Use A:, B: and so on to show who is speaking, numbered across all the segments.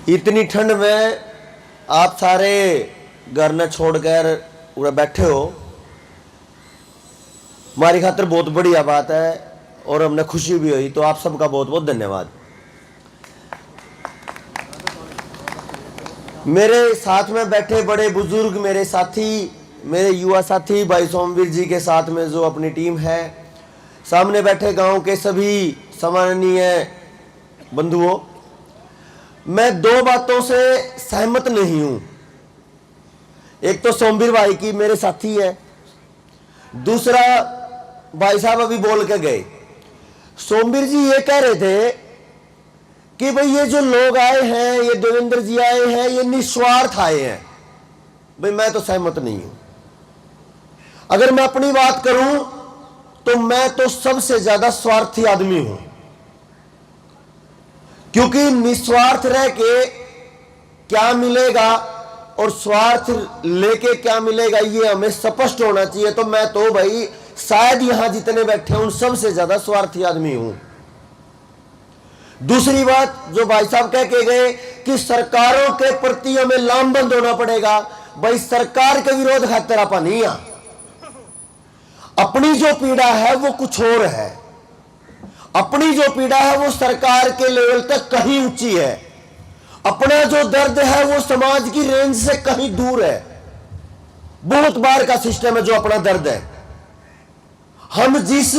A: इतनी ठंड में आप सारे घर न छोड़कर उधर बैठे हो, हमारी खातिर बहुत बढ़िया बात है और हमने खुशी भी हुई। तो आप सबका बहुत बहुत धन्यवाद। मेरे साथ में बैठे बड़े बुजुर्ग, मेरे साथी, मेरे युवा साथी भाई सोमवीर जी के साथ में जो अपनी टीम है, सामने बैठे गांव के सभी सम्माननीय बंधुओं, मैं दो बातों से सहमत नहीं हूं। एक तो सोमवीर भाई की मेरे साथी है, दूसरा भाई साहब अभी बोल के गए। सोमवीर जी ये कह रहे थे कि भाई ये जो लोग आए हैं, ये देवेंद्र जी आए हैं, ये निस्वार्थ आए हैं। भाई मैं तो सहमत नहीं हूं। अगर मैं अपनी बात करूं तो मैं तो सबसे ज्यादा स्वार्थी आदमी हूं, क्योंकि निस्वार्थ रह के क्या मिलेगा और स्वार्थ लेके क्या मिलेगा ये हमें स्पष्ट होना चाहिए। तो मैं तो भाई शायद यहां जितने बैठे हैं उन सबसे ज्यादा स्वार्थी आदमी हूं। दूसरी बात जो भाई साहब कह के गए कि सरकारों के प्रति हमें लामबंद होना पड़ेगा, भाई सरकार के विरोध खातिर आपा नहीं आ। अपनी जो पीड़ा है वो कुछ और है। अपनी जो पीड़ा है वो सरकार के लेवल तक कहीं ऊंची है। अपना जो दर्द है वो समाज की रेंज से कहीं दूर है। बहुत बार का सिस्टम है जो अपना दर्द है। हम जिस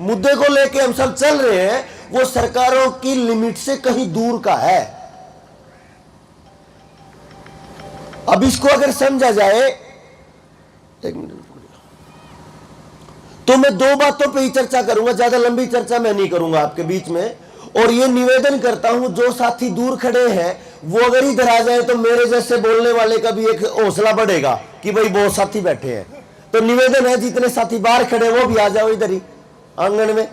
A: मुद्दे को लेके हम सब चल रहे हैं वो सरकारों की लिमिट से कहीं दूर का है। अब इसको अगर समझा जाए, एक मिनट, तो मैं दो बातों पे ही चर्चा करूंगा, ज्यादा लंबी चर्चा मैं नहीं करूंगा आपके बीच में। और ये निवेदन करता हूं जो साथी दूर खड़े हैं वो अगर इधर आ जाए तो मेरे जैसे बोलने वाले का भी एक हौसला बढ़ेगा कि भाई बहुत साथी बैठे हैं। तो निवेदन है जितने साथी बाहर खड़े वो भी आ जाओ इधर ही आंगन में।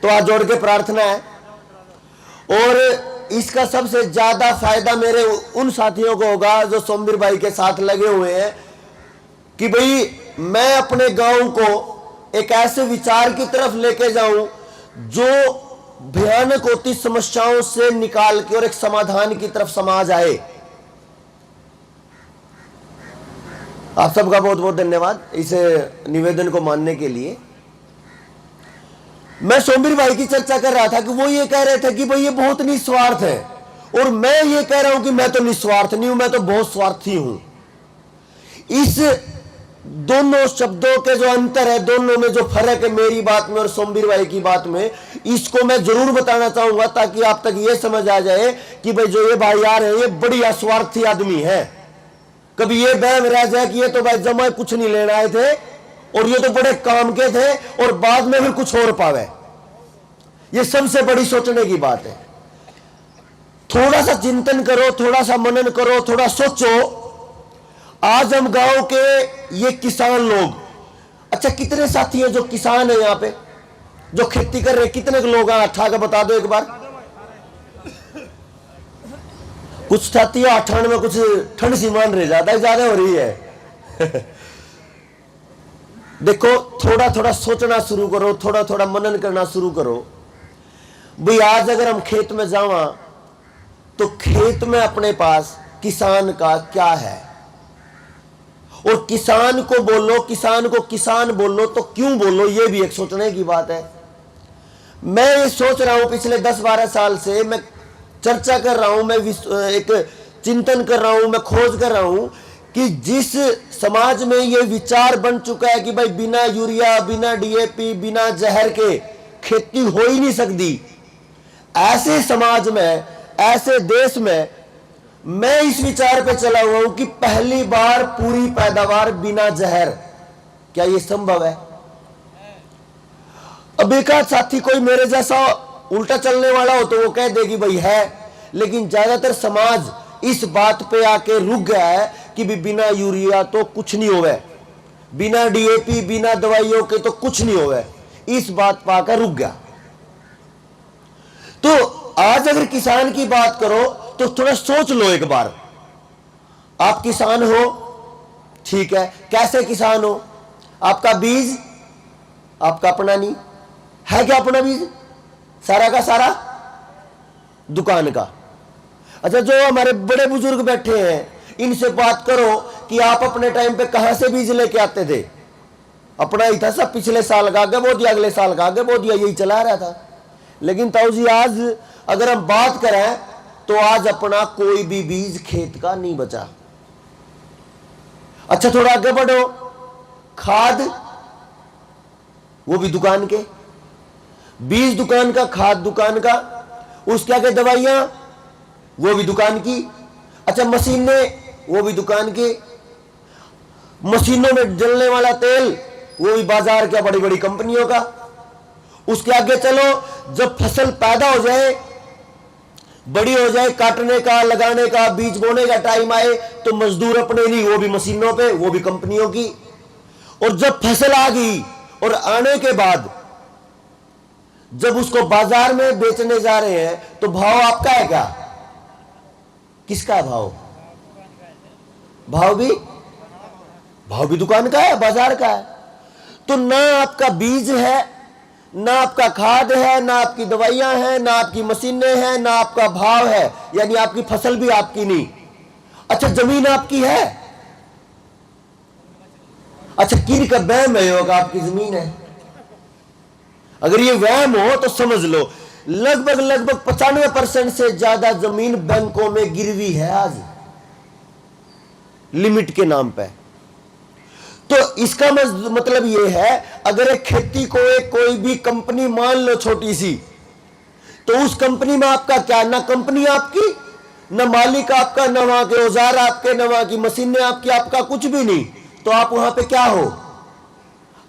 A: तो आज जोड़ के प्रार्थना है। और इसका सबसे ज्यादा फायदा मेरे उन साथियों को होगा जो सोमवीर भाई के साथ लगे हुए हैं कि भाई मैं अपने गांव को एक ऐसे विचार की तरफ लेके जाऊं जो भयानक होती समस्याओं से निकाल के और एक समाधान की तरफ समाज आए। आप सबका बहुत बहुत धन्यवाद इस निवेदन को मानने के लिए। मैं सोमवीर भाई की चर्चा कर रहा था कि वो ये कह रहे थे कि भाई ये बहुत निस्वार्थ है, और मैं ये कह रहा हूं कि मैं तो निस्वार्थ नहीं हूं, मैं तो बहुत स्वार्थी हूं। इस दोनों शब्दों के जो अंतर है, दोनों में जो फर्क है मेरी बात में और सोमवीर भाई की बात में, इसको मैं जरूर बताना चाहूंगा ताकि आप तक ये समझ आ जाए कि भाई जो ये भाई आ रहे हैं ये बड़ी अस्वार्थी आदमी है। कभी ये बहम रह जाए कि ये तो भाई जमा कुछ नहीं लेने आए थे और ये तो बड़े काम के थे और बाद में फिर कुछ और पावे। ये सबसे बड़ी सोचने की बात है। थोड़ा सा चिंतन करो, थोड़ा सा मनन करो, थोड़ा सोचो। आज हम गांव के ये किसान लोग, अच्छा कितने साथी हैं जो किसान है यहाँ पे जो खेती कर रहे, कितने लोग हैं? उठा के बता दो एक बार। कुछ साथी 98 कुछ ठंड सी मान रहे, ज्यादा हो रही है। देखो थोड़ा थोड़ा सोचना शुरू करो, थोड़ा थोड़ा मनन करना शुरू करो। भाई आज अगर हम खेत में जावा तो खेत में अपने पास किसान का क्या है, और किसान को बोलो, किसान को किसान बोलो तो क्यों बोलो, ये भी एक सोचने की बात है। मैं ये सोच रहा हूं पिछले 10-12 साल से मैं चर्चा कर रहा हूं, मैं एक चिंतन कर रहा हूं, मैं खोज कर रहा हूं कि जिस समाज में ये विचार बन चुका है कि भाई बिना यूरिया, बिना डीएपी, बिना जहर के खेती हो ही नहीं सकती, ऐसे समाज में, ऐसे देश में मैं इस विचार पे चला हुआ हूं कि पहली बार पूरी पैदावार बिना जहर, क्या ये संभव है? अब एक आध साथी कोई मेरे जैसा उल्टा चलने वाला हो तो वो कह देगी भाई है, लेकिन ज्यादातर समाज इस बात पे आके रुक गया है कि भी बिना यूरिया तो कुछ नहीं होवे, बिना डीएपी, बिना दवाइयों के तो कुछ नहीं होवे, इस बात पर आकर रुक गया। तो आज अगर किसान की बात करो तो थोड़ा सोच लो एक बार। आप किसान हो, ठीक है, कैसे किसान हो? आपका बीज आपका अपना नहीं है, क्या अपना बीज? सारा का सारा दुकान का। अच्छा, जो हमारे बड़े बुजुर्ग बैठे हैं इनसे बात करो कि आप अपने टाइम पे कहां से बीज लेके आते थे। अपना ही था सब, पिछले साल का आगे बो दिया, अगले साल का आगे बो दिया, यही चला रहा था। लेकिन ताऊ जी आज अगर हम बात करें तो आज अपना कोई भी बीज खेत का नहीं बचा। अच्छा, थोड़ा आगे बढ़ो, खाद वो भी दुकान के, बीज दुकान का, खाद दुकान का, उसके आगे दवाइयां वो भी दुकान की। अच्छा, मशीनें वो भी दुकान की, मशीनों में जलने वाला तेल वो भी बाजार का, बड़ी बड़ी कंपनियों का। उसके आगे चलो, जब फसल पैदा हो जाए, बड़ी हो जाए, काटने का, लगाने का, बीज बोने का टाइम आए तो मजदूर अपने नहीं, वो भी मशीनों पे, वो भी कंपनियों की। और जब फसल आ गई और आने के बाद जब उसको बाजार में बेचने जा रहे हैं तो भाव आपका है क्या? किसका है भाव? भाव भी दुकान का है, बाजार का है। तो ना आपका बीज है, ना आपका खाद है, ना आपकी दवाइयां हैं, ना आपकी मशीनें हैं, ना आपका भाव है, यानी आपकी फसल भी आपकी नहीं। अच्छा, जमीन आपकी है? अच्छा, किर का वहम है होगा आपकी जमीन है। अगर ये वहम हो तो समझ लो लगभग 95% से ज्यादा जमीन बैंकों में गिरवी है आज, लिमिट के नाम पे। तो इसका मतलब ये है, अगर एक खेती को एक कोई भी कंपनी मान लो छोटी सी, तो उस कंपनी में आपका क्या? ना कंपनी आपकी, ना मालिक आपका, ना वहां के औजार आपके, ना वहां की मशीनें आपकी, आपका कुछ भी नहीं। तो आप वहां पे क्या हो?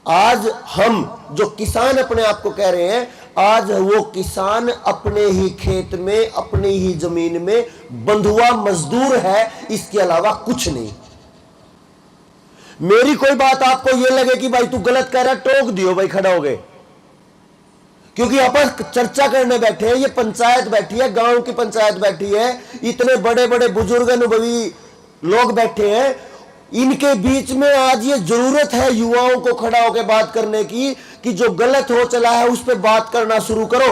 A: आज हम जो किसान अपने आप को कह रहे हैं, आज वो किसान अपने ही खेत में, अपनी ही जमीन में बंधुआ मजदूर है, इसके अलावा कुछ नहीं। मेरी कोई बात आपको ये लगे कि भाई तू गलत कह रहा, टोक दियो भाई, खड़ा हो गए। क्योंकि अपन चर्चा करने बैठे हैं, ये पंचायत बैठी है, गांव की पंचायत बैठी है, इतने बड़े बड़े बुजुर्ग अनुभवी लोग बैठे हैं, इनके बीच में आज ये जरूरत है युवाओं को खड़ा होकर बात करने की कि जो गलत हो चला है उस पर बात करना शुरू करो,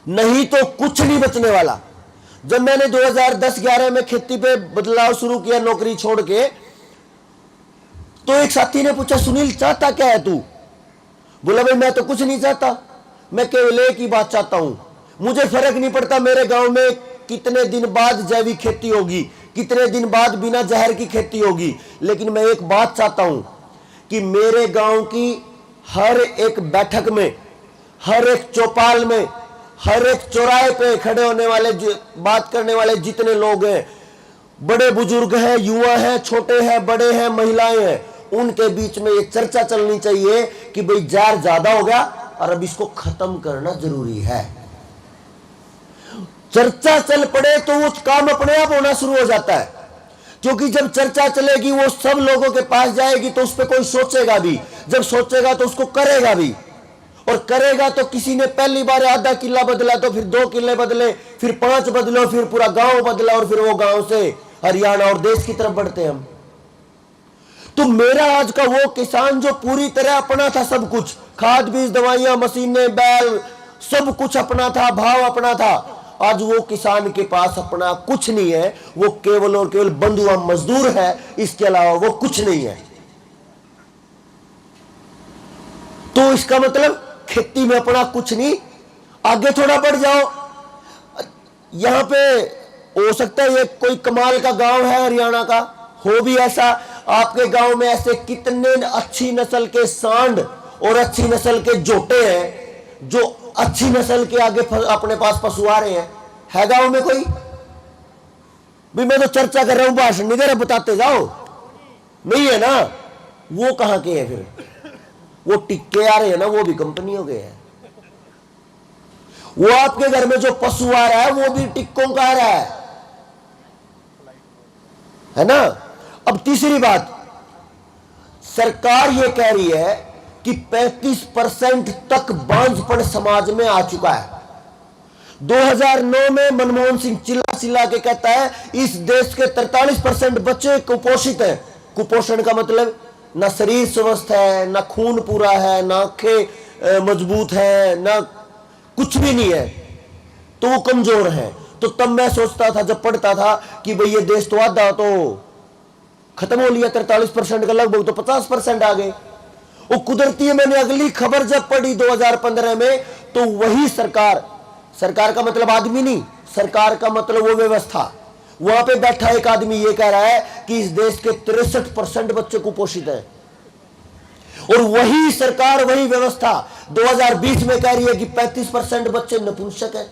A: नहीं तो कुछ नहीं बचने वाला। जब मैंने 2010-11 में खेती पे बदलाव शुरू किया, नौकरी छोड़ के, तो एक साथी ने पूछा, सुनील चाहता क्या है तू? बोला, भाई मैं तो कुछ नहीं चाहता, मैं केवल एक ही बात चाहता हूं, मुझे फर्क नहीं पड़ता मेरे गांव में कितने दिन बाद जैविक खेती होगी, कितने दिन बाद बिना जहर की खेती होगी, लेकिन मैं एक बात चाहता हूं कि मेरे गांव की हर एक बैठक में, हर एक चौपाल में, हर एक चौराहे पे खड़े होने वाले, बात करने वाले जितने लोग हैं, बड़े बुजुर्ग हैं, युवा हैं, छोटे हैं, बड़े हैं, महिलाएं हैं, उनके बीच में ये चर्चा चलनी चाहिए कि भाई जहर ज्यादा हो गया और अब इसको खत्म करना जरूरी है। चर्चा चल पड़े तो वो काम अपने आप होना शुरू हो जाता है, क्योंकि जब चर्चा चलेगी वो सब लोगों के पास जाएगी तो उस पर कोई सोचेगा भी, जब सोचेगा तो उसको करेगा भी, और करेगा तो किसी ने पहली बार आधा किला बदला तो फिर 2 किले बदले, फिर 5 बदलो, फिर पूरा गांव बदला, और फिर वो गांव से हरियाणा और देश की तरफ बढ़ते हम। तो मेरा आज का वो किसान जो पूरी तरह अपना था, सब कुछ, खाद बीज दवाइयां मशीनें बैल सब कुछ अपना था, भाव अपना था, आज वो किसान के पास अपना कुछ नहीं है, वो केवल और केवल बंधुआ मजदूर है, इसके अलावा वो कुछ नहीं है। तो इसका मतलब खेती में अपना कुछ नहीं। आगे थोड़ा बढ़ जाओ, यहां पे हो सकता है ये कोई कमाल का गांव है हरियाणा का, हो भी ऐसा, आपके गांव में ऐसे कितने अच्छी नस्ल के सांड और अच्छी नस्ल के जोटे हैं जो अच्छी नस्ल के आगे अपने पास पशु आ रहे हैं, है गांव में कोई? भी मैं तो चर्चा कर रहा हूं, भाषण नहीं दे रहा, बताते जाओ, नहीं है ना? वो कहां के हैं फिर? वो टिक्के आ रहे हैं ना, वो भी कंपनियों के हैं। वो आपके घर में जो पशु आ रहा है वो भी टिक्कों का आ रहा है ना? अब तीसरी बात, सरकार ये कह रही है कि 35% तक बांझपन समाज में आ चुका है। 2009 में मनमोहन सिंह चिल्ला चिल्ला के कहता है इस देश के 43% बच्चे कुपोषित हैं। कुपोषण का मतलब ना शरीर स्वस्थ है, ना खून पूरा है, ना आंखें मजबूत है, ना कुछ भी नहीं है, तो वो कमजोर है। तो तब मैं सोचता था, जब पढ़ता था, कि भाई ये देश तो आधा तो खत्म हो लिया, 43% का लगभग, तो 50% आ गए। वो कुदरती है, मैंने अगली खबर जब पढ़ी 2015 में, तो वही सरकार, सरकार का मतलब आदमी नहीं, सरकार का मतलब वो व्यवस्था, वहां पे बैठा एक आदमी ये कह रहा है कि इस देश के 63% बच्चे कुपोषित हैं। और वही सरकार, वही व्यवस्था 2020 में कह रही है कि 35% बच्चे नपुंसक हैं।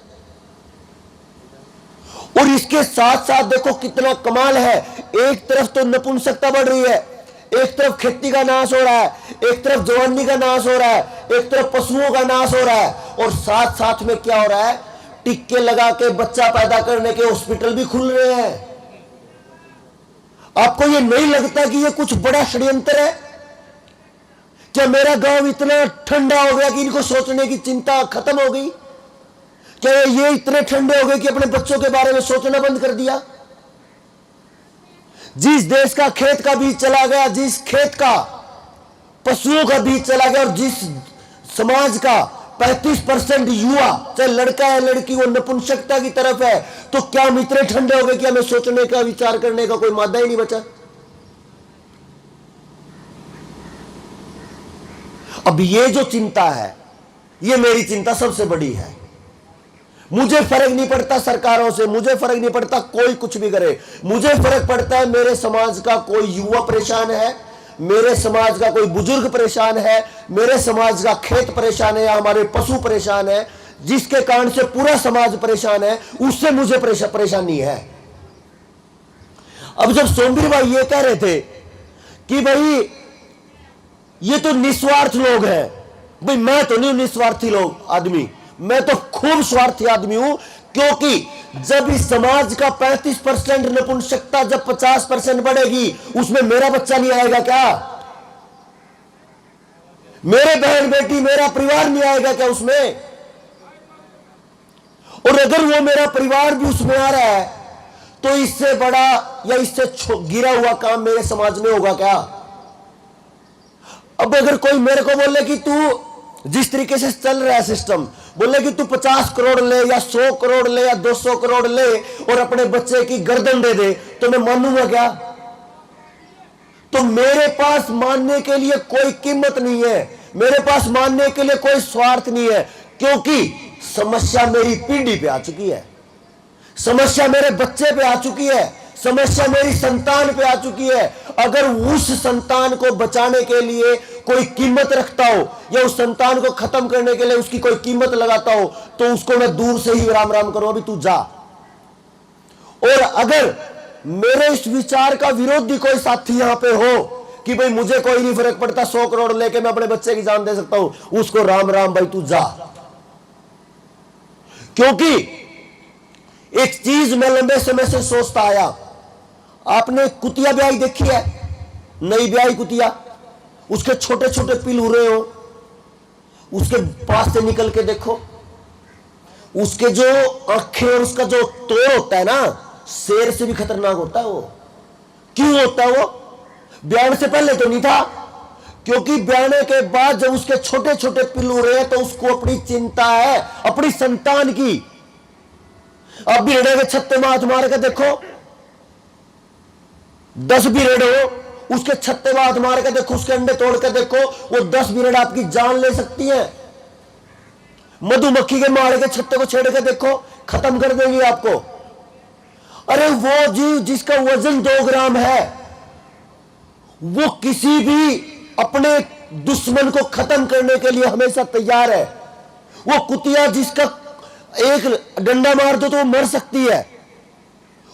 A: और इसके साथ साथ देखो कितना कमाल है, एक तरफ तो नपुंसकता बढ़ रही है, एक तरफ खेती का नाश हो रहा है, एक तरफ जवानी का नाश हो रहा है, एक तरफ पशुओं का नाश हो रहा है, और साथ साथ में क्या हो रहा है, टिक्के लगा के बच्चा पैदा करने के हॉस्पिटल भी खुल रहे हैं। आपको ये नहीं लगता कि ये कुछ बड़ा षड्यंत्र है? क्या मेरा गांव इतना ठंडा हो गया कि इनको सोचने की चिंता खत्म हो गई? क्या ये इतने ठंडे हो गए कि अपने बच्चों के बारे में सोचना बंद कर दिया? जिस देश का खेत का बीज चला गया, जिस खेत का पशुओं का बीज चला गया, और जिस समाज का 35% युवा, चाहे लड़का है लड़की, वो नपुंसकता की तरफ है, तो क्या हम इतने ठंडे हो गए कि हमें सोचने का, विचार करने का कोई मादा ही नहीं बचा? अब ये जो चिंता है, ये मेरी चिंता सबसे बड़ी है। मुझे फर्क नहीं पड़ता सरकारों से, मुझे फर्क नहीं पड़ता कोई कुछ भी करे, मुझे फर्क पड़ता है मेरे समाज का कोई युवा परेशान है, मेरे समाज का कोई बुजुर्ग परेशान है, मेरे समाज का खेत परेशान है, या हमारे पशु परेशान है, जिसके कारण से पूरा समाज परेशान है, उससे मुझे परेशानी है। अब जब सोमवीर भाई ये कह रहे थे कि भाई ये तो निस्वार्थ लोग हैं, भाई मैं तो नहीं निस्वार्थी लोग आदमी, मैं तो खूब स्वार्थी आदमी हूं, क्योंकि जब इस समाज का 35% नपुंसकता जब 50% बढ़ेगी, उसमें मेरा बच्चा नहीं आएगा क्या? मेरे बहन बेटी, मेरा परिवार नहीं आएगा क्या उसमें? और अगर वो मेरा परिवार भी उसमें आ रहा है, तो इससे बड़ा या इससे गिरा हुआ काम मेरे समाज में होगा क्या? अब अगर कोई मेरे को बोले कि तू जिस तरीके से चल रहा है सिस्टम, बोले कि तू 50 करोड़ ले या 100 करोड़ ले या 200 करोड़ ले और अपने बच्चे की गर्दन दे दे, तो मैं मानूंगा क्या? तो मेरे पास मानने के लिए कोई कीमत नहीं है, मेरे पास मानने के लिए कोई स्वार्थ नहीं है, क्योंकि समस्या मेरी पीढ़ी पे आ चुकी है, समस्या मेरे बच्चे पे आ चुकी है, समस्या मेरी संतान पे आ चुकी है। अगर उस संतान को बचाने के लिए कोई कीमत रखता हो, या उस संतान को खत्म करने के लिए उसकी कोई कीमत लगाता हो, तो उसको मैं दूर से ही राम राम करूं, अभी तू जा। और अगर मेरे इस विचार का विरोधी कोई साथी यहां पे हो कि भाई मुझे कोई नहीं फर्क पड़ता, 100 करोड़ लेके मैं अपने बच्चे की जान दे सकता हूं, उसको राम राम भाई तू जा। क्योंकि एक चीज मैं लंबे समय से सोचता आया, आपने कुतिया ब्याई देखी है? नई ब्याई कुतिया, उसके छोटे छोटे पिल उड़े हो, उसके पास से निकल के देखो, उसके जो आंखें और उसका जो तोड़ होता है ना, शेर से भी खतरनाक होता है वो। क्यों होता है वो? ब्यान से पहले तो नहीं था, क्योंकि ब्याने के बाद जब उसके छोटे छोटे पिल उड़े हैं, तो उसको अपनी चिंता है अपनी संतान की। अब भी रेड़े के छत्ते माथ मार के देखो, 10 भी रेड हो, उसके छत्ते माथ मार के देखो, उसके अंडे तोड़ के देखो, वो 10 भी रेड आपकी जान ले सकती है। मधुमक्खी के मारे के छत्ते को छेड़ के देखो, खत्म कर देंगे आपको। अरे वो जीव जिसका वजन 2 ग्राम है, वो किसी भी अपने दुश्मन को खत्म करने के लिए हमेशा तैयार है। वो कुतिया जिसका एक डंडा मार दो तो वो मर सकती है,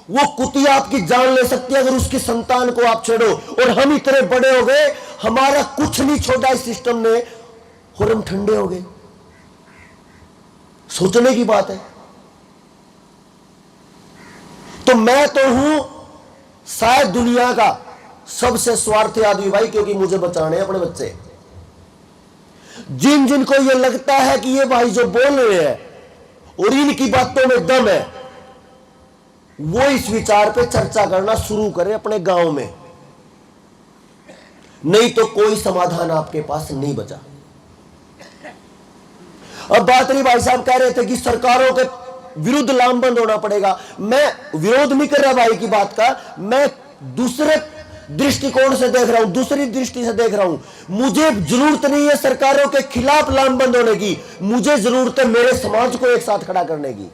A: वो कुतिया आपकी जान ले सकती है अगर उसकी संतान को आप छेड़ो। और हम इतने बड़े हो गए, हमारा कुछ नहीं छोड़ा इस सिस्टम ने, और हम ठंडे हो गए। सोचने की बात है। तो मैं तो हूं शायद दुनिया का सबसे स्वार्थी आदमी भाई, क्योंकि मुझे बचाने अपने बच्चे। जिन जिनको ये लगता है कि ये भाई जो बोल रहे हैं और इनकी बातों में दम है, वो इस विचार पे चर्चा करना शुरू करें अपने गांव में, नहीं तो कोई समाधान आपके पास नहीं बचा। अब बात रही, भाई साहब कह रहे थे कि सरकारों के विरुद्ध लामबंद होना पड़ेगा। मैं विरोध नहीं कर रहा भाई की बात का, मैं दूसरे दृष्टिकोण से देख रहा हूं, दूसरी दृष्टि से देख रहा हूं। मुझे जरूरत नहीं है सरकारों के खिलाफ लामबंद होने की, मुझे जरूरत है मेरे समाज को एक साथ खड़ा करने की।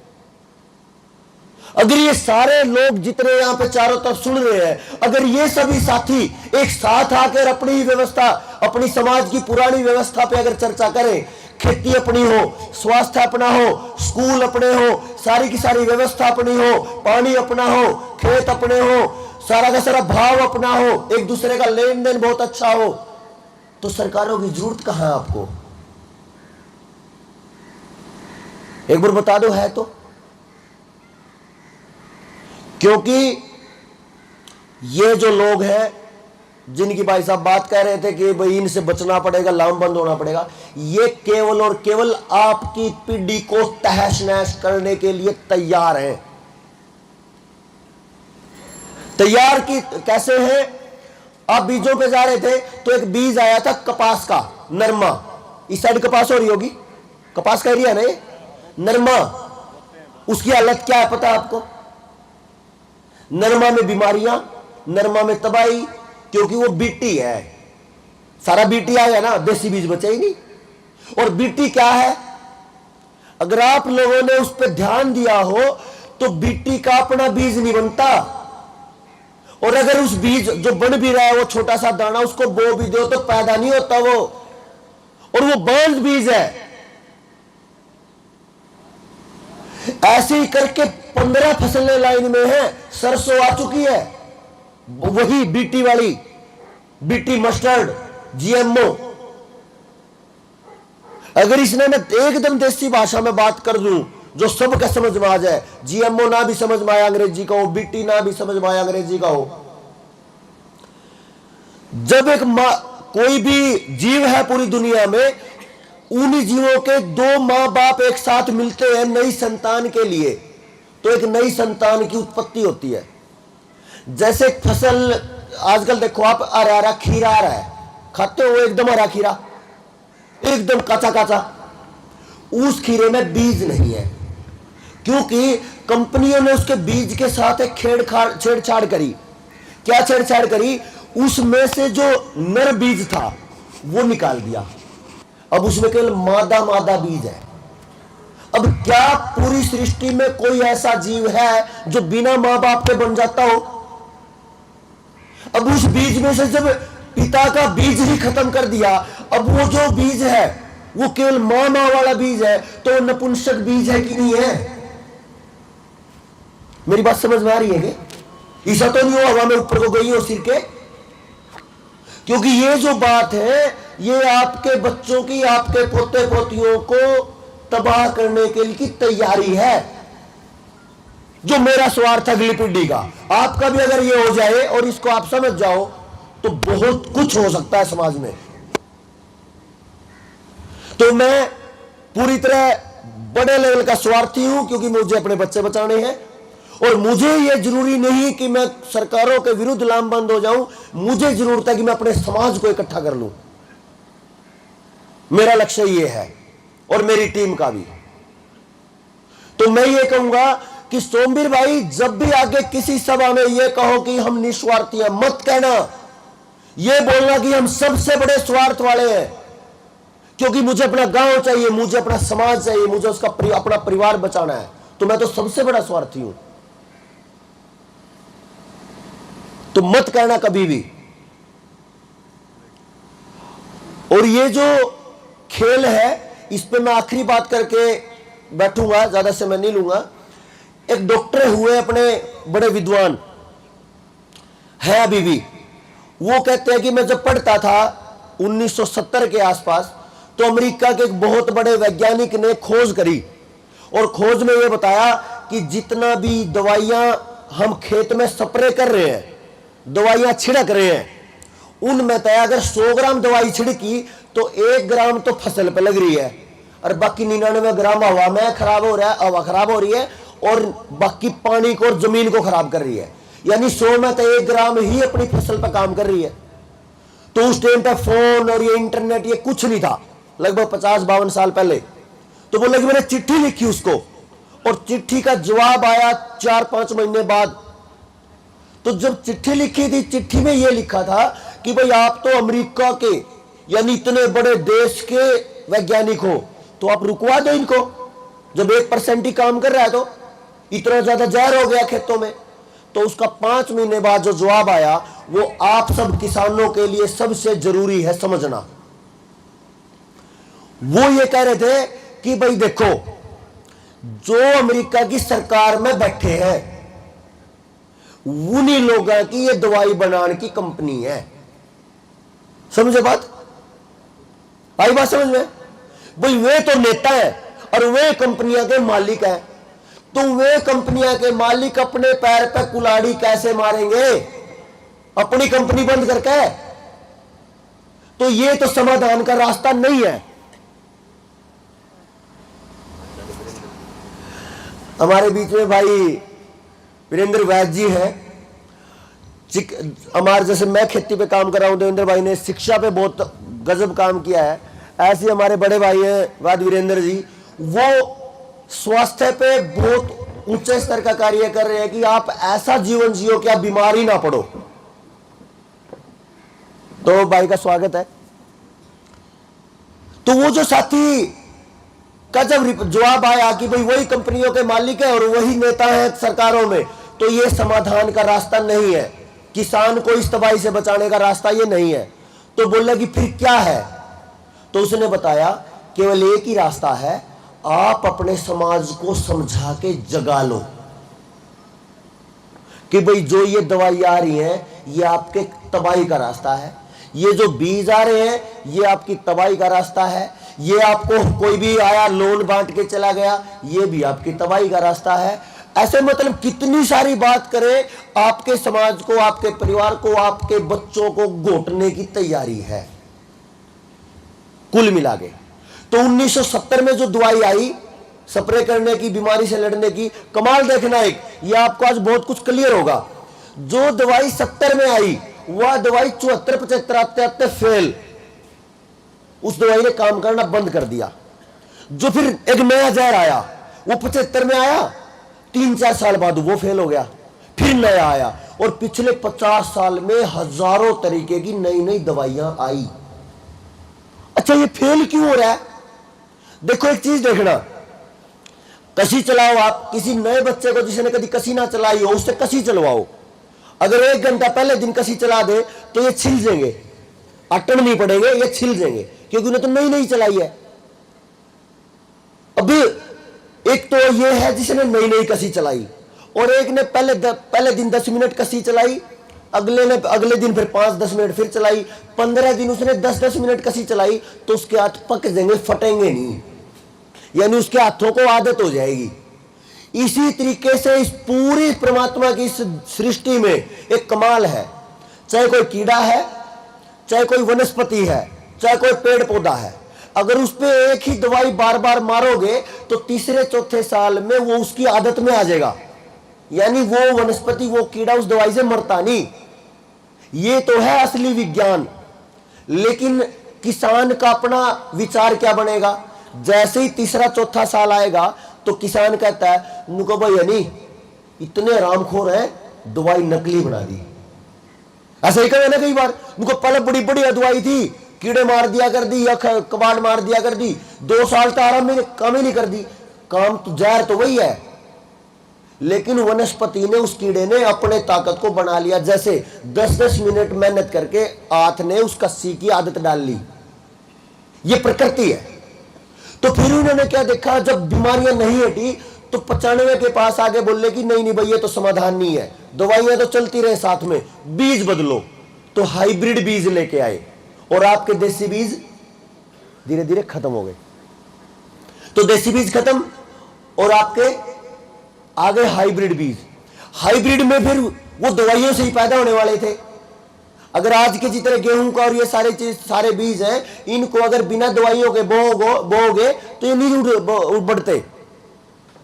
A: अगर ये सारे लोग जितने यहां पे चारों तरफ सुन रहे हैं, अगर ये सभी साथी एक साथ आकर अपनी ही व्यवस्था, अपनी समाज की पुरानी व्यवस्था पे अगर चर्चा करें, खेती अपनी हो, स्वास्थ्य अपना हो, स्कूल अपने हो, सारी की सारी व्यवस्था अपनी हो, पानी अपना हो, खेत अपने हो, सारा का सारा भाव अपना हो, एक दूसरे का लेन देन बहुत अच्छा हो, तो सरकारों की जरूरत कहां है आपको? एक बार बता दो है तो। क्योंकि ये जो लोग हैं जिनकी भाई साहब बात कह रहे थे कि भाई इनसे बचना पड़ेगा, लामबंद होना पड़ेगा, ये केवल और केवल आपकी पीढ़ी को तहस नहस करने के लिए तैयार हैं। तैयार की कैसे है? आप बीजों पे जा रहे थे तो एक बीज आया था कपास का, नरमा। इस साइड कपास हो रही होगी, कपास का एरिया नहीं, नरमा। उसकी हालत क्या है पता है आपको? नरमा में बीमारियां, नरमा में तबाही, क्योंकि वो बीटी है। सारा बीटी आया ना, देसी बीज बचा ही नहीं। और बीटी क्या है? अगर आप लोगों ने उस पर ध्यान दिया हो तो बीटी का अपना बीज नहीं बनता। और अगर उस बीज जो बन भी रहा है वो छोटा सा दाना, उसको बो भी दो तो पैदा नहीं होता वो, और वो बांझ बीज है। ऐसे ही करके 15 फसलें लाइन में है। सरसों आ चुकी है, वही बीटी वाली, बीटी मस्टर्ड, जीएमओ। अगर इसने मैं एकदम देसी भाषा में बात कर दूं जो सबका समझ में आ जाए, जीएमओ ना भी समझ में आया अंग्रेजी का हो, बीटी ना भी समझ में आया अंग्रेजी का हो, जब एक कोई भी जीव है पूरी दुनिया में, उन्हीं जीवों के दो मां बाप एक साथ मिलते हैं नई संतान के लिए, तो एक नई संतान की उत्पत्ति होती है। जैसे फसल आजकल देखो आप, हरा हरा खीरा आ रहा है, खाते हो एकदम हरा खीरा, एकदम काचा काचा, उस खीरे में बीज नहीं है, क्योंकि कंपनियों ने उसके बीज के साथ एक छेड़छाड़ करी। क्या छेड़छाड़ करी? उसमें से जो नर बीज था वो निकाल दिया, अब उसमें केवल मादा मादा बीज है। अब क्या पूरी सृष्टि में कोई ऐसा जीव है जो बिना मां बाप के बन जाता हो? अब उस बीज में से जब पिता का बीज ही खत्म कर दिया, अब वो जो बीज है वो केवल मां वाला बीज है, तो नपुंसक बीज है कि नहीं है? मेरी बात समझ में आ रही है कि ऐसा तो नहीं हो हवा में ऊपर को गई हो सिर के? क्योंकि ये जो बात है ये आपके बच्चों की, आपके पोते पोतियों को तबाह करने के लिए की तैयारी है। जो मेरा स्वार्थ अगली पीढ़ी का, आपका भी अगर ये हो जाए और इसको आप समझ जाओ तो बहुत कुछ हो सकता है समाज में। तो मैं पूरी तरह बड़े लेवल का स्वार्थी हूं, क्योंकि मुझे अपने बच्चे बचाने हैं और मुझे यह जरूरी नहीं कि मैं सरकारों के विरुद्ध लामबंद हो जाऊं। मुझे जरूरत है कि मैं अपने समाज को इकट्ठा कर लूं। मेरा लक्ष्य यह है और मेरी टीम का भी। तो मैं ये कहूंगा कि सोमवीर भाई, जब भी आगे किसी सभा में यह कहो कि हम निस्वार्थी हैं, मत कहना। यह बोलना कि हम सबसे बड़े स्वार्थ वाले हैं, क्योंकि मुझे अपना गांव चाहिए, मुझे अपना समाज चाहिए, मुझे उसका अपना परिवार बचाना है, तो मैं तो सबसे बड़ा स्वार्थी हूं। तो मत कहना कभी भी। और ये जो खेल है इस पे मैं आखिरी बात करके बैठूंगा, ज्यादा समय नहीं लूंगा। एक डॉक्टर हुए अपने बड़े विद्वान है अभी भी, वो कहते हैं कि मैं जब पढ़ता था 1970 के आसपास, तो अमेरिका के एक बहुत बड़े वैज्ञानिक ने खोज करी और खोज में यह बताया कि जितना भी दवाइयां हम खेत में स्प्रे कर रहे हैं, दवाइयां छिड़क रहे हैं, उनमें तय अगर 100 ग्राम दवाई छिड़की तो 1 ग्राम तो फसल पे लग रही है और बाकी 99 ग्राम हवा में खराब हो रहा है, हवा खराब हो रही है और बाकी पानी को और जमीन को खराब कर रही है। यानी 100 में तो 1 ग्राम ही अपनी फसल पर काम कर रही है। तो उस टाइम पे फोन और ये इंटरनेट ये कुछ नहीं था, लगभग 50-52 साल पहले। तो बोले कि मैंने चिट्ठी लिखी उसको और चिट्ठी का जवाब आया 4-5 महीने बाद। तो जब चिट्ठी लिखी थी, चिट्ठी में यह लिखा था कि भाई आप तो अमेरिका के यानी इतने बड़े देश के वैज्ञानिक हो, तो आप रुकवा दो इनको। जब 1% ही काम कर रहा है तो इतना ज्यादा जहर हो गया खेतों में। तो उसका 5 महीने बाद जो जवाब आया वो आप सब किसानों के लिए सबसे जरूरी है समझना। वो ये कह रहे थे कि भाई देखो, जो अमेरिका की सरकार में बैठे हैं उन्हीं लोगों की ये दवाई बनाने की कंपनी है। समझे बात? आई बात समझ में? भाई वे तो नेता है और वे कंपनियां के मालिक हैं। तो वे कंपनियां के मालिक अपने पैर पे कुल्हाड़ी कैसे मारेंगे? अपनी कंपनी बंद करके। तो ये तो समाधान का रास्ता नहीं है। हमारे बीच में भाई वीरेंद्र वैद्य जी हैं। हमारे जैसे मैं खेती पे काम कर रहा हूं, देवेंद्र भाई ने शिक्षा पे बहुत गजब काम किया है। ऐसे हमारे बड़े भाई हैं वैद्य वीरेंद्र जी, वो स्वास्थ्य पे बहुत ऊंचे स्तर का कार्य कर रहे हैं कि आप ऐसा जीवन जियो कि आप बीमार ही ना पड़ो। तो भाई का स्वागत है। तो वो जो साथी का जब जवाब आया कि भाई वही कंपनियों के मालिक है और वही नेता है सरकारों में, तो ये समाधान का रास्ता नहीं है, किसान को इस तबाही से बचाने का रास्ता ये नहीं है। तो बोला कि फिर क्या है? तो उसने बताया केवल एक ही रास्ता है, आप अपने समाज को समझा के जगा लो कि भाई जो ये दवाई आ रही है ये आपके तबाही का रास्ता है, ये जो बीज आ रहे हैं ये आपकी तबाही का रास्ता है, ये आपको कोई भी आया लोन बांट के चला गया ये भी आपकी तबाही का रास्ता है। ऐसे मतलब कितनी सारी बात करें, आपके समाज को, आपके परिवार को, आपके बच्चों को घोटने की तैयारी है कुल मिला के। तो 1970 में जो दवाई आई स्प्रे करने की, बीमारी से लड़ने की, कमाल देखना एक, ये आपको आज बहुत कुछ क्लियर होगा। जो दवाई 70 में आई वह दवाई 74, 75 आते फेल, उस दवाई ने काम करना बंद कर दिया। जो फिर एक नया जहर आया वो 75 में आया, 3-4 साल बाद वो फेल हो गया, फिर नया आया और पिछले 50 साल में हजारों तरीके की नई नई दवाइयां आई। अच्छा ये फेल क्यों हो रहा है? देखो एक चीज देखना, कसी चलाओ आप, किसी नए बच्चे को जिसने कभी कसी ना चलाई हो उससे कसी चलवाओ, अगर 1 घंटा पहले दिन कसी चला दे तो ये छिल जाएंगे, अटन नहीं पड़ेंगे, ये छिल जाएंगे क्योंकि उन्हें तो नई नई चलाई है। अभी एक तो ये है जिसने नई नई कसी चलाई और एक ने पहले दिन 10 मिनट कसी चलाई, अगले दिन फिर 5-10 मिनट फिर चलाई, 15 दिन उसने 10-10 मिनट कसी चलाई, तो उसके हाथ पक जाएंगे, फटेंगे नहीं, यानी उसके हाथों को आदत हो जाएगी। इसी तरीके से इस पूरी परमात्मा की इस सृष्टि में एक कमाल है, चाहे कोई कीड़ा है, चाहे कोई वनस्पति है, चाहे कोई पेड़ पौधा है, अगर उस पे एक ही दवाई बार बार मारोगे तो तीसरे चौथे साल में वो उसकी आदत में आ जाएगा, यानी वो वनस्पति, वो कीड़ा उस दवाई से मरता नहीं। ये तो है असली विज्ञान। लेकिन किसान का अपना विचार क्या बनेगा? जैसे ही तीसरा चौथा साल आएगा तो किसान कहता है नुको भाई नहीं इतने रामखोर हैं, दवाई नकली बना दी। ऐसा ही कहे ना कई बार, नुको पहले बड़ी बड़ी दवाई थी, कीड़े मार दिया कर दी या कबाड़ मार दिया कर दी, 2 साल तो आराम में काम ही नहीं कर दी। काम तो जहर तो वही है, लेकिन वनस्पति ने, उस कीड़े ने अपने ताकत को बना लिया। जैसे 10-10 मिनट मेहनत करके हाथ ने उस कस्सी की आदत डाल ली, ये प्रकृति है। तो फिर उन्होंने क्या देखा, जब बीमारियां नहीं हटी तो 95 के पास आगे बोले कि नहीं नहीं भाई ये तो समाधान नहीं है, दवाइयां तो चलती रहे साथ में, बीज बदलो। तो हाइब्रिड बीज लेके आए और आपके देसी बीज धीरे धीरे खत्म हो गए। तो देसी बीज खत्म और आपके आगे हाइब्रिड बीज। हाइब्रिड में फिर वो दवाइयों से ही पैदा होने वाले थे। अगर आज के जितने गेहूं का और ये सारे बीज हैं, इनको अगर बिना दवाइयों के बोओगे तो ये नहीं बढ़ते,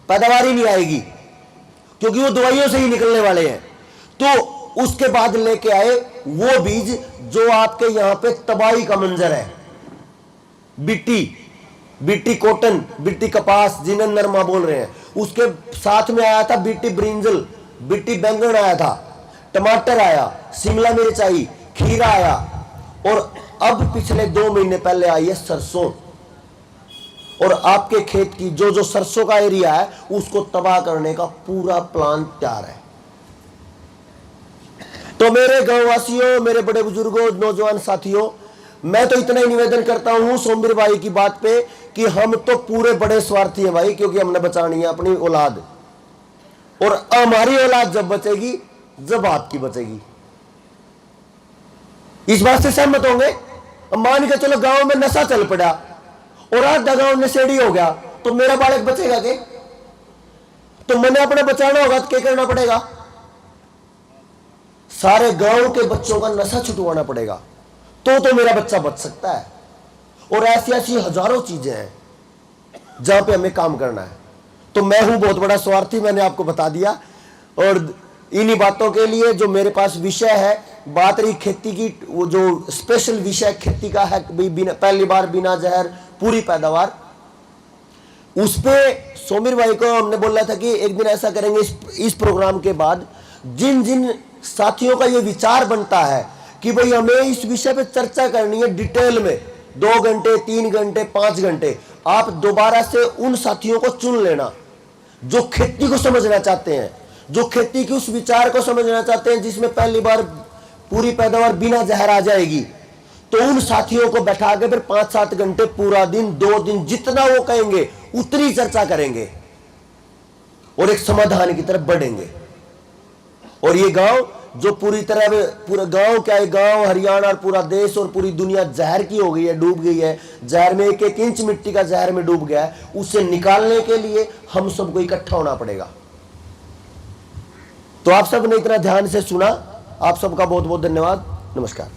A: पैदावार ही नहीं आएगी, क्योंकि वो दवाइयों से ही निकलने वाले हैं। तो उसके बाद लेके आए वो बीज जो आपके यहां पे तबाही का मंजर है, बिट्टी। बीटी कॉटन, बीटी कपास, जिन्हें नरमा बोल रहे हैं, उसके साथ में आया था बीटी ब्रिंजल, बीटी बैंगन आया था, टमाटर आया, शिमला मिर्च आई, खीरा आया, और अब पिछले 2 महीने पहले आई है सरसों। और आपके खेत की जो सरसों का एरिया है उसको तबाह करने का पूरा प्लान तैयार है। तो मेरे गांव वासियों, मेरे बड़े बुजुर्गों, नौजवान साथियों, मैं तो इतना ही निवेदन करता हूं सोमवीर भाई की बात पे कि हम तो पूरे बड़े स्वार्थी हैं भाई, क्योंकि हमने बचानी है अपनी औलाद, और हमारी औलाद जब बचेगी जब आपकी बचेगी। इस बात से सहमत होंगे? मान के चलो गांव में नशा चल पड़ा और आधा गांव नशेड़ी हो गया, तो मेरा बालक बचेगा के? तो मैंने अपना बचाना होगा तो क्या करना पड़ेगा? सारे गांव के बच्चों का नशा छुटवाना पड़ेगा, तो मेरा बच्चा बच सकता है। और ऐसी ऐसी हजारों चीजें हैं जहां पे हमें काम करना है। तो मैं हूं बहुत बड़ा स्वार्थी, मैंने आपको बता दिया। और इन्हीं बातों के लिए जो मेरे पास विषय है, बात रही खेती की, वो जो स्पेशल विषय खेती का है, पहली बार बिना जहर पूरी पैदावार, उस पे सोमवीर भाई को हमने बोला था कि एक दिन ऐसा करेंगे इस प्रोग्राम के बाद, जिन जिन साथियों का ये विचार बनता है कि भाई हमें इस विषय पे चर्चा करनी है डिटेल में, 2 घंटे, 3 घंटे, 5 घंटे, आप दोबारा से उन साथियों को चुन लेना जो खेती को समझना चाहते हैं, जो खेती के उस विचार को समझना चाहते हैं जिसमें पहली बार पूरी पैदावार बिना जहर आ जाएगी। तो उन साथियों को बैठा के फिर 5-7 घंटे, पूरा दिन, 2 दिन, जितना वो कहेंगे उतनी चर्चा करेंगे और एक समाधान की तरफ बढ़ेंगे। और ये गांव जो पूरी तरह, पूरा गांव क्या है, गांव, हरियाणा और पूरा देश और पूरी दुनिया जहर की हो गई है, डूब गई है जहर में, 1-1 इंच मिट्टी का जहर में डूब गया है। उसे निकालने के लिए हम सबको इकट्ठा होना पड़ेगा। तो आप सब ने इतना ध्यान से सुना, आप सबका बहुत बहुत धन्यवाद। नमस्कार।